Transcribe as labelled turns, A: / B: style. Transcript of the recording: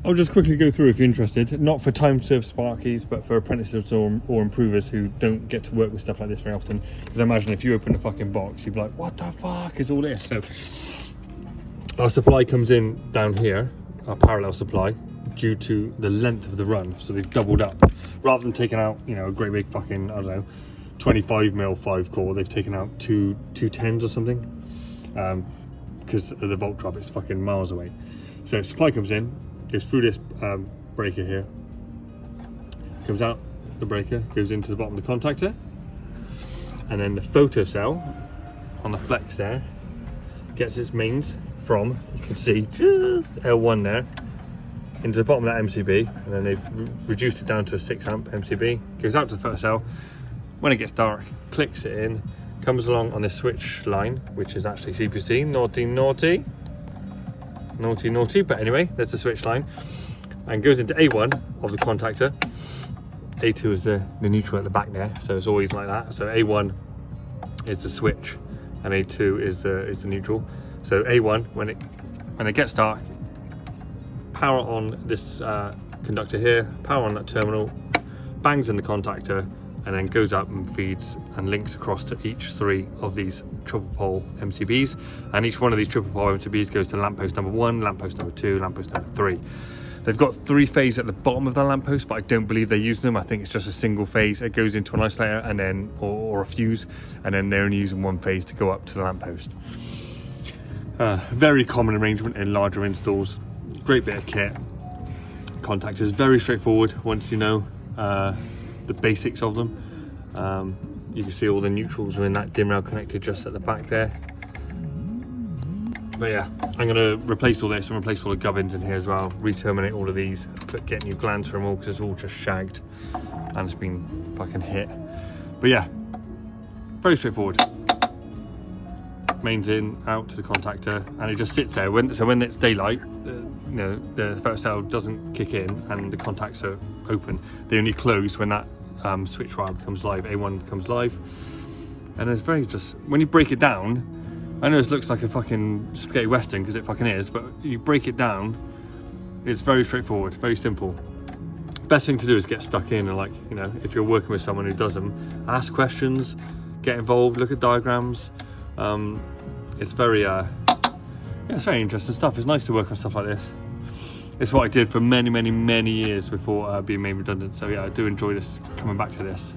A: I'll just quickly go through if you're interested, not for time-served sparkies, but for apprentices or improvers who don't get to work with stuff like this very often. Because I imagine if you open a fucking box, you'd be like, what the fuck is all this? So our supply comes in down here, our parallel supply, due to the length of the run. So they've doubled up. Rather than taking out, you know, a great big fucking, I don't know, 25mm 5-core, they've taken out two 10s or something. Because of the volt drop, it's fucking miles away. So supply comes in, goes through this breaker here, comes out the breaker, goes into the bottom of the contactor, and then the photo cell on the flex there gets its mains from, you can see just L1 there, into the bottom of that MCB, and then they've reduced it down to a 6 amp MCB, goes out to the photo cell. When it gets dark, clicks it in, comes along on this switch line, which is actually CPC, naughty, but anyway, there's the switch line, and goes into A1 of the contactor. A2 is the neutral at the back there, so it's always like that. So A1 is the switch, and A2 is the neutral. So A1, when it gets dark, power on this conductor here, power on that terminal, bangs in the contactor, and then goes up and feeds and links across to each 3 of these triple pole MCBs, and each one of these triple pole MCBs goes to lamppost number 1, lamppost number 2, lamppost number 3. They've got 3 phase at the bottom of the lamppost, but I don't believe they're using them. I think it's just a single phase. It goes into an isolator and then or a fuse, and then they're only using 1 phase to go up to the lamppost. Very common arrangement in larger installs. Great bit of kit. Contactors, very straightforward once you know the basics of them. You can see all the neutrals are in that dim rail connected just at the back there. But yeah, I'm going to replace all this and replace all the gubbins in here as well, re-terminate all of these, get new glands for them all because it's all just shagged and it's been fucking hit. But yeah, very straightforward. Mains in, out to the contactor, and it just sits there. So when it's daylight, you know, the photo cell doesn't kick in and the contacts are open. They only close when that switch wire becomes live, A1 becomes live. And it's very just, when you break it down, I know this looks like a fucking spaghetti western because it fucking is, but you break it down, it's very straightforward, very simple. Best thing to do is get stuck in and, like, you know, if you're working with someone who does them, ask questions, get involved, look at diagrams. It's very yeah, it's very interesting stuff. It's nice to work on stuff like this. It's what I did for many years before being made redundant. So yeah, I do enjoy this, coming back to this.